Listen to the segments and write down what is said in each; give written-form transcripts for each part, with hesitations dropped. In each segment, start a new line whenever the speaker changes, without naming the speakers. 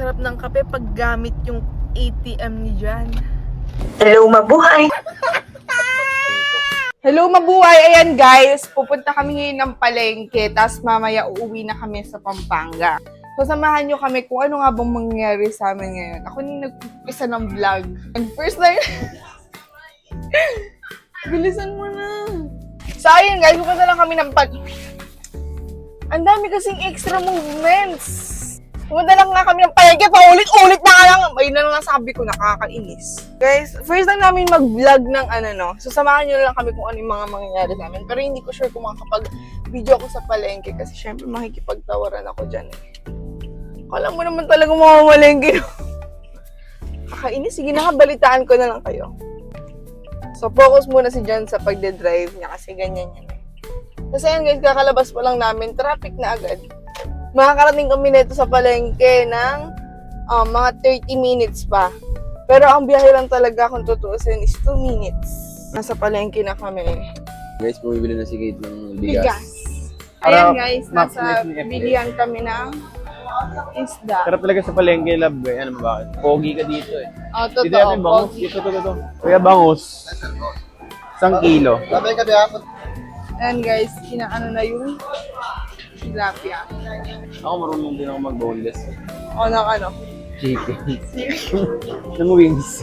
sarap ng kape pag gamit yung ATM ni Jan.
Hello, mabuhay!
Hello, mabuhay! Ayan guys, pupunta kami ngayon ng palengke, tapos mamaya uuwi na kami sa Pampanga. So, samahan nyo kami kung ano nga bang mangyayari sa amin ngayon. Ako na nag-umpisa ng vlog. And first time... Bilisan mo na! So, ayun guys, pupunta lang kami ng Ang dami kasing extra movements! Pumunta lang nga kami ng palengke, paulit-ulit na nga lang. Ayun na lang sabi ko, nakakainis. Guys, first time namin mag-vlog ng so samahan nyo lang kami kung ano yung mga mangyayari sa amin. Pero hindi ko sure kung makakapag-video ako sa palengke kasi syempre makikipagtawaran ako dyan eh. Kala mo naman talaga mga malengke. Kakainis, sige nakabalitaan ko na lang kayo. So focus muna si John sa pagde-drive niya kasi ganyan yan eh. Kasi yan guys, kakalabas pa lang namin, traffic na agad. Makakarating kami nito sa palengke ng mga 30 minutes pa. Pero ang biyahe lang talaga kung tutuusin is 2 minutes. Nasa palengke na kami.
Guys, bumibili na si Kate ng bigas.
Ayan guys, nasa bilihan kami ng isda.
Sarap talaga sa palengke, love. Ano ba bakit? Pogi ka dito eh.
Oh,
Dito
totoo.
natin bangus. Ito. Kuya bangus. 1 kilo.
Ayan guys, inaano na yung tilapia.
Ako marunong din ako mag-boneless.
O, ng
Chicken. ng wings.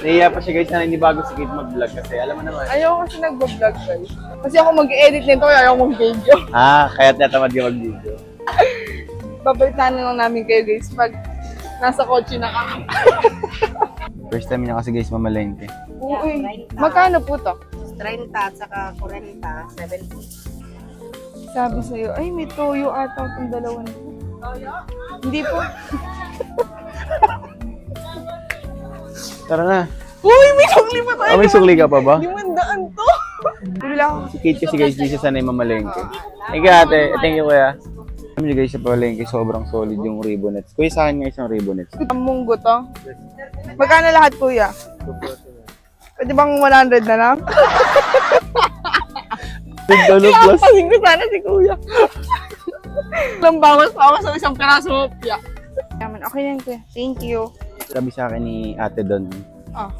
Nahiya pa siya guys na hindi bago si Kate mag-vlog kasi alam mo naman.
Ayaw kasi nag-vlog guys. Kasi ako mag-edit nito, ayaw mag-video.
Kaya natamad ka mag-video.
Babalitaan na lang namin kayo guys pag nasa kotse na kami.
First time niya kasi guys mamalengke.
Uy, magkano po to?
30 at saka 40, 70.
Sabi sa'yo, ay may toyo ata itong dalawa na. Hindi po.
Tara na.
Uy, may sukli pa tayo.
May sukli ka pa ba?
500 to. Bibila ako.
Si Kate kasi guys, di siya sanay mamalengke. Thank you ate. Thank you kuya. Alam niyo guys, sa palengke, sobrang solid yung ribbonets. Kuya, sa akin nga isang ribbonets.
Ang munggo to. Magkano lahat kuya? Pwede bang 100 na lang?
$10 plus.
Pasing ko sana si kuya. Lang bawas pa ako sa isang peraso hopya. Okay yan kuya. Thank you.
Sabi sa akin ni ate Don,
Oh.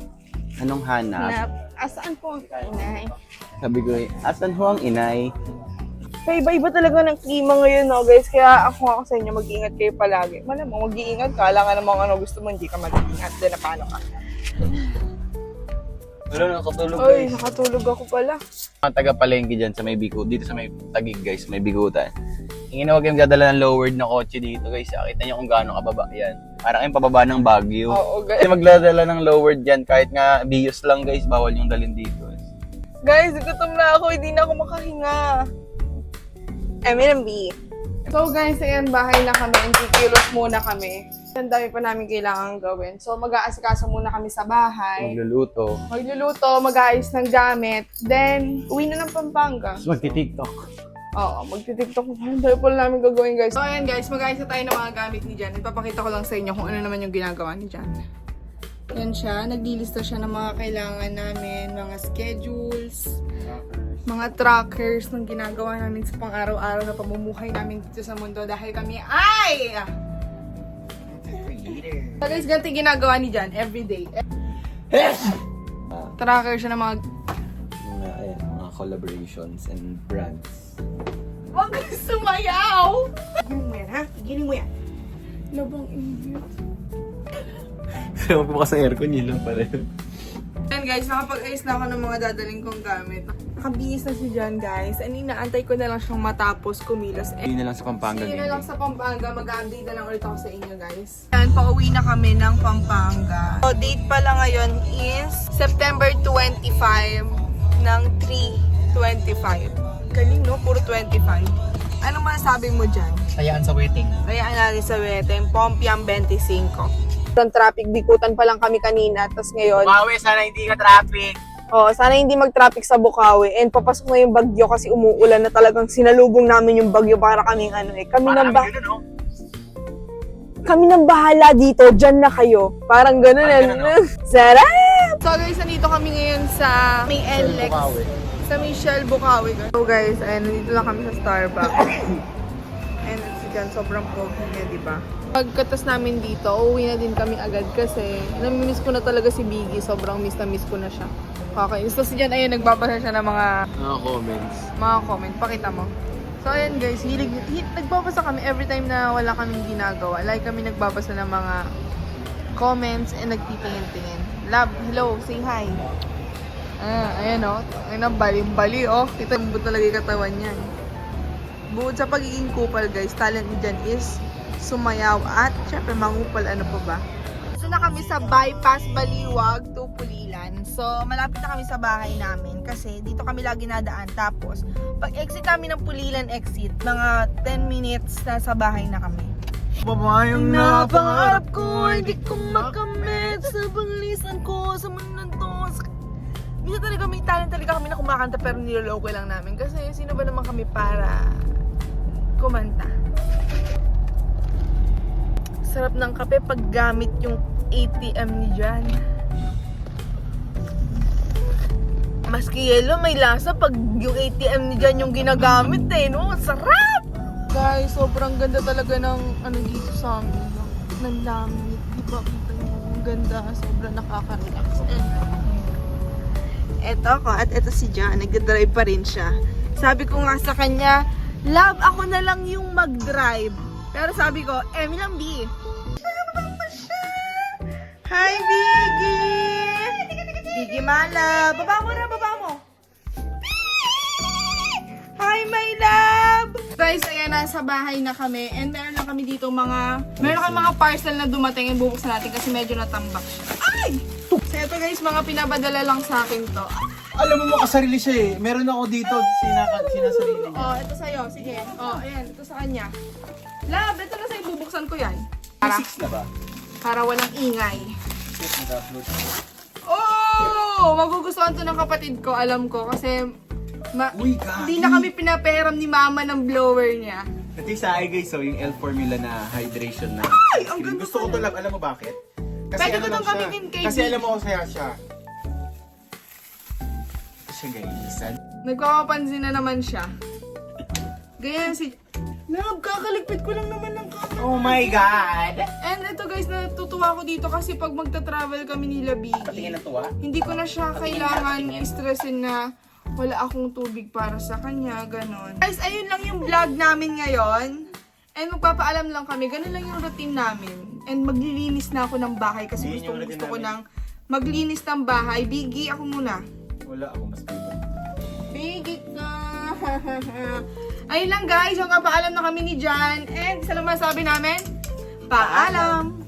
anong hanap?
Asaan po ang inay?
Sabi ko, asan ho ang inay?
Kaya iba-iba talaga ng klima ngayon, no, guys. Kaya ako sa inyo, mag-iingat kayo palagi. Malamang, mag-iingat ka. Alam nga namang gusto mo, hindi ka mag-iingat. Then, paano ka?
Wala, nakatulog
Ay, nakatulog ako pala.
Mga taga-palengke dyan sa may bigo, dito sa may Taguig guys, may bigutan. Tingin na huwag kayong dadala ng lowered na kotse dito guys. Kita niyo kung gaano kababa yan. Parang kayong pababa ng Baguio.
Oo, guys.
Kasi magdadala ng lowered dyan, kahit nga bios lang guys, bawal yung dalhin dito.
Guys, gutom na ako. Hindi na ako makahinga. M&B. So guys, ayan, bahay na kami. And kikilos muna kami. Ang dami pa namin kailangan gawin. So mag-aasikaso muna kami sa bahay.
Magluluto.
Magluluto, mag-aayos ng gamit. Then, uwi na ng Pampanga.
Tapos magti-tiktok.
Oo, magti-tiktok. Ang dami pala namin gagawin guys. So ayan guys, mag-aayos na tayo ng mga gamit ni Jan. Ipapakita ko lang sa inyo kung ano naman yung ginagawa ni Jan. Yan siya, naglilista siya ng mga kailangan namin, mga schedules, mga trackers ng ginagawa namin sa pang-araw-araw na pamumuhay namin dito sa mundo dahil kami ay... So guys, ganito yung ginagawa ni Jan everyday. Tracker siya ng mga...
Mga collaborations and brands.
Huwag kang sumayaw!
Gilin mo yan, ha? Gilin mo yan.
Labang init.
Kaya magbukas ng aircon, yun lang pala yun.
Ayan guys, nakapag-ayos na ako ng mga dadaling kong gamit. Nakabihis na si Jan guys. And inaantay ko na lang siyang matapos kumilos.
Hindi na lang sa Pampanga.
Hindi na lang sa Pampanga, mag-update na lang ulit ako sa inyo guys. Ayan, pauwi na kami ng Pampanga. So, date pala ngayon is September 25 ng 3:25. Galing no? Puro 25. Anong masasabi mo dyan?
Sayaan sa waiting.
Kayaan natin sa wedding, Pompiang 25. Ang traffic, bikutan pa lang kami kanina, tapos ngayon,
Maui, sana hindi ka traffic.
sana hindi mag-traffic sa Bukawi. And papasok na yung bagyo kasi umuulan na talagang sinalubong namin yung bagyo para kaming kami nang bahala dito, dyan na kayo. Parang ganun. Sarap! So guys, nandito kami ngayon sa may LX. Sa may Shell Bukawi. So guys, ayun, nandito lang kami sa Starbucks. And si Jan, sobrang pogi niya, di ba? Pagkatas namin dito, uuwi na din kami agad kasi namimiss ko na talaga si Biggie. Sobrang miss na miss ko na siya. Okay. So si Jan, ayun, nagbabasa siya ng mga
comments.
comment. Pakita mo. So ayan guys, nagbabasa kami every time na wala kaming ginagawa. Like kami nagbabasa ng mga comments and nagtitingin-tingin. Love, hello, say hi. Ayan o. Ayan ang baling-bali o. Kita mo talaga yung katawan niyan. Bukod sa pagiging kupal guys, talent ni Jan is sumayaw at syempre mangupal, ano pa ba. So na kami sa Bypass Baliwag to Pulilan. So malapit na kami sa bahay namin kasi dito kami lagi nadaan. Tapos pag exit namin ng Pulilan exit, mga 10 minutes na sa bahay na kami.
Babayang
Napangarap ko, hindi ko makamit sa panglisan ko sa mundo to. Minsan talaga may talent talaga kami na kumakanta pero niloloko lang namin. Kasi sino ba naman kami para kumanta? Sarap ng kape pag gamit yung ATM ni Jan. Maski yelo, may lasa pag yung ATM ni Jan yung ginagamit eh, no? Sarap! Guys, sobrang ganda talaga ng ano dito sa amin, no? Ng lamit. Di ba? Kita niyo, ang ganda. Sobrang nakaka-relax. Eto ako at eto si Jan. Nag-drive pa rin siya. Sabi ko nga sa kanya, love, ako na lang yung mag-drive. Pero sabi ko, Emmy lang, B. Hi, Biggie! Biggie Mala! Baba mo na, baba mo! Hi, my love! Guys, ayan, nasa bahay na kami. And meron na kami dito meron kami mga parcel na dumating and bubuksan natin kasi medyo natambak siya. Ay! So ito guys, mga pinabadala lang sa akin to.
Alam mo, makasarili siya eh. Meron ako dito, sinasarili niya.
Oh, ito sa'yo. Sige. Oh, ayan. Ito sa kanya. Love, ito na sa'yo. Bubuksan ko yan. Para,
6 na ba?
para walang ingay.
6 nag-upload.
Oh! Magugustuhan to ng kapatid ko. Alam ko. Kasi
Uy, God!
hindi na kami pinaperam ni mama ng blower niya.
Ito yung sa guys, so yung L Formula na hydration na.
Ay, ang ganda
Gusto ko to, love. Alam mo bakit?
Pwede ko
lang
tong
siya.
gamitin kay
Kasi
Vicky.
alam mo kung saya siya. Siya guys.
Nagpapapansin na naman siya. Ganyan si... Love, kakaligpit ko lang naman ng camera.
Oh my God!
And ito guys, natutuwa ko dito kasi pag magta-travel kami nila
Patingin
Biggie,
na tuwa.
hindi ko na siya kailangan stressin na wala akong tubig para sa kanya, ganon. Guys, ayun lang yung vlog namin ngayon. And magpapaalam lang kami, ganun lang yung routine namin. And maglilinis na ako ng bahay kasi
Yun yung
gusto
routine
ko
namin.
nang maglinis ng bahay. Biggie, ako muna.
Wala ako mas dito.
Biggie ka! Ayun lang guys, yung kapaalam na kami ni Jan. And isa lang masabi namin, paalam!